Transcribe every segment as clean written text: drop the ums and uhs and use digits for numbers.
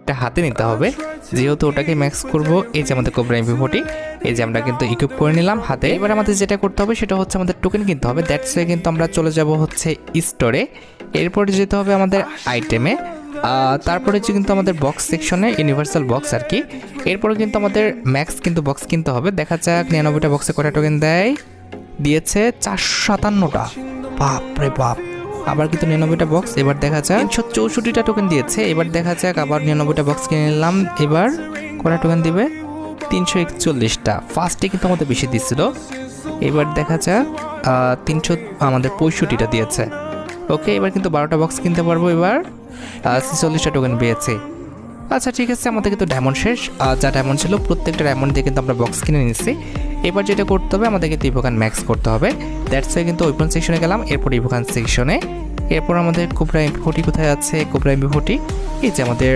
ইফেক্টটা হাতে নিতে হবে, যেহেতু ওটাকে ম্যাক্স করব। এই যে আমাদের কোবরা এমপি40, এই যে আমরা কিন্তু ইকুইপ করে নিলাম হাতে। এবার আমাদের যেটা করতে হবে সেটা হচ্ছে আমাদের টোকেন কিনতে হবে। দ্যাটস ওয়ে কিন্তু আমরা চলে যাব হচ্ছে স্টোরে, এরপরে যেতে হবে আমাদের আইটেমে, তারপরে হচ্ছে কিন্তু আমাদের বক্স সেকশনে ইউনিভার্সাল বক্স আর কি। এরপরে কিন্তু আমাদের ম্যাক্স কিন্তু বক্স কিনতে হবে। দেখা যাক 99টা বক্সে কটা টোকেন দেয়। দিয়েছে 457টা, বাপরে বাপ। আবার কিন্তু 99টা বক্স। এবার দেখা যাক 364টা টোকেন দিয়েছে। এবার দেখা যাক আবার 99টা বক্স কিনে নিলাম। এবার কটা টোকেন দিবে? 341টা। ফার্স্টে কিন্তু আমাদের বেশি দিচ্ছিল। এবার দেখা যাক 300 আমাদের 65টা দিয়েছে। ওকে, এবার কিন্তু 12টা বক্স কিনতে পারবো। এবার 46টা টোকেন পেয়েছে। আচ্ছা ঠিক আছে, আমাদের কিন্তু ডায়মন্ড শেষ। যা ডায়মন্ড ছিল প্রত্যেকটা ডায়মন্ড দিয়ে কিন্তু আমরা বক্স কিনে নিচ্ছি। এবার যেটা করতে হবে আমাদের কিন্তু ইভোকান ম্যাক্স করতে হবে। দ্যাটস ওয়ে কিন্তু ওয়েপন সেকশনে গেলাম, এরপর ইভোকান সেকশনে। এরপর আমাদের কোবরা এমপি40 কোথায় আছে? কোবরা এমপি40, এই যে আমাদের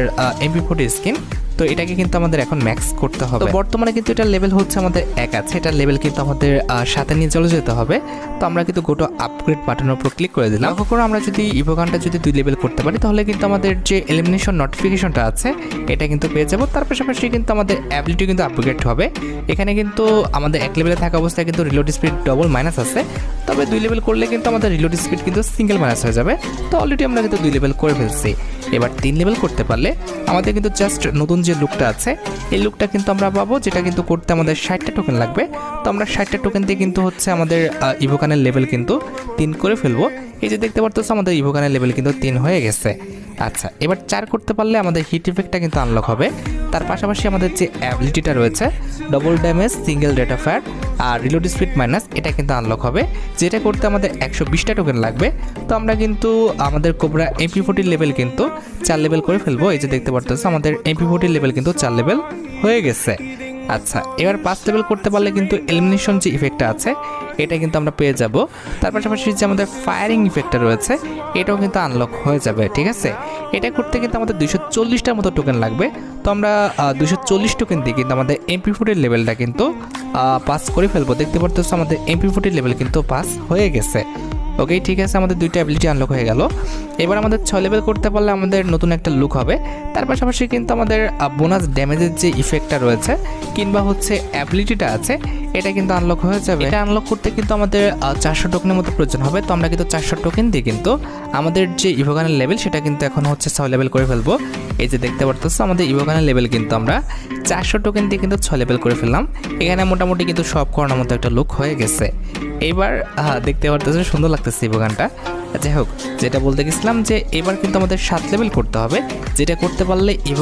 এমপি40 স্কিন। তো এটাকে কিন্তু আমাদের এখন ম্যাক্স করতে হবে। তো বর্তমানে কিন্তু এটার লেভেল হচ্ছে আমাদের 1 আছে। এটার লেভেল কিন্তু আমাদের সাথে নিয়ে চলে যেতে হবে। তো আমরা কিন্তু গোটো আপগ্রেড বাটনের উপর ক্লিক করে দিলাম। লক্ষ্য করো আমরা যদি ইভোকানটা যদি 2 লেভেল করতে পারি তাহলে কিন্তু আমাদের যে এলিমিনেশন নোটিফিকেশনটা আছে এটা কিন্তু পেয়ে যাবো। তার পাশাপাশি কিন্তু আমাদের অ্যাবিলিটি কিন্তু আপগ্রেড হবে। এখানে কিন্তু আমাদের 1 লেভেলে থাকা অবস্থায় কিন্তু রিলোড স্পিড ডবল মাইনাস আছে, তবে 2 লেভেল করলে কিন্তু আমাদের রিলোড স্পিড কিন্তু সিঙ্গেল মাইনাস হয়ে যাবে। তো অলরেডি আমরা কিন্তু 2 লেভেল করে ফেলছি। এবার 3 লেভেল করতে পারলে আমাদের কিন্তু জাস্ট নতুন যে লুকটা আছে এই লুকটা কিন্তু আমরা পাবো, যেটা কিন্তু করতে আমাদের 60টা টোকেন লাগবে। তো আমরা 60টা টোকেন দিয়ে কিন্তু হচ্ছে আমাদের ইভোকানের লেভেল কিন্তু 3 করে ফেলবো। এই যে দেখতে পারতেছো আমাদের ইভোকানের লেভেল কিন্তু 3 হয়ে গেছে। আচ্ছা, এবার 4 করতে পারলে আমাদের হিট ইফেক্টটা কিন্তু আনলক হবে। তার পাশাপাশি আমাদের যে অ্যাবিলিটিটা রয়েছে double damage, single rate of fire আর রিলোড স্পিড মাইনাস, এটা কিন্তু আনলক হবে, যেটা করতে আমাদের 120টা টোকেন লাগবে। তো আমরা কিন্তু আমাদের কোবরা এমপি40 লেভেল কিন্তু 4 লেভেল করে ফেলবো। এই যে দেখতে পারতেছো আমাদের এমপি40 লেভেল কিন্তু 4 লেভেল হয়ে গেছে। আচ্ছা, এবার 5 লেভেল করতে পারলে কিন্তু এলিমিনেশন যে ইফেক্টটা আছে এটা কিন্তু আমরা পেয়ে যাব। তার পাশাপাশি যে আমাদের ফায়ারিং ইফেক্টটা রয়েছে এটাও কিন্তু আনলক হয়ে যাবে। ঠিক আছে, এটা করতে কিন্তু আমাদের 240টার মতো টোকেন লাগবে। তো আমরা 240 টোকেন দিয়ে কিন্তু আমাদের এমপি40 লেভেলটা কিন্তু পাস করে ফেলবো। দেখতে পারতেছো আমাদের এমপি40 লেভেল কিন্তু পাস হয়ে গেছে। ওকে ঠিক আছে, আমাদের 2টা অ্যাবিলিটি আনলক হয়ে গেল। এবার আমাদের 6 লেভেল করতে পারলে আমাদের নতুন একটা লুক হবে। তার পাশাপাশি কিন্তু আমাদের বোনাস ড্যামেজের যে ইফেক্টটা রয়েছে কিংবা হচ্ছে অ্যাবিলিটিটা আছে এটা কিন্তু আনলক হয়ে যাবে। এটা আনলক করতে কিন্তু আমাদের 400 টোকেনের মতো প্রয়োজন হবে। তো আমরা কিন্তু 400 টোকেন দিয়ে কিন্তু আমাদের যে ইভোকানের লেভেল সেটা কিন্তু এখন হচ্ছে 6 লেভেল করে ফেলবো। এই যে দেখতে পারতেছো আমাদের ইভোকানের লেভেল কিন্তু আমরা 400 টোকেন দিয়ে কিন্তু 6 লেভেল করে ফেললাম। এখানে মোটামুটি কিন্তু সব করানোর মতো একটা লুক হয়ে গেছে। এবার দেখতে পারতেছো সুন্দর লাগতেছে ইভোকানটা। যাই হোক, যেটা বলতে গেছিলাম যে এবার কিন্তু আমাদের 7 লেভেল করতে হবে, যেটা করতে পারলে ইভোকান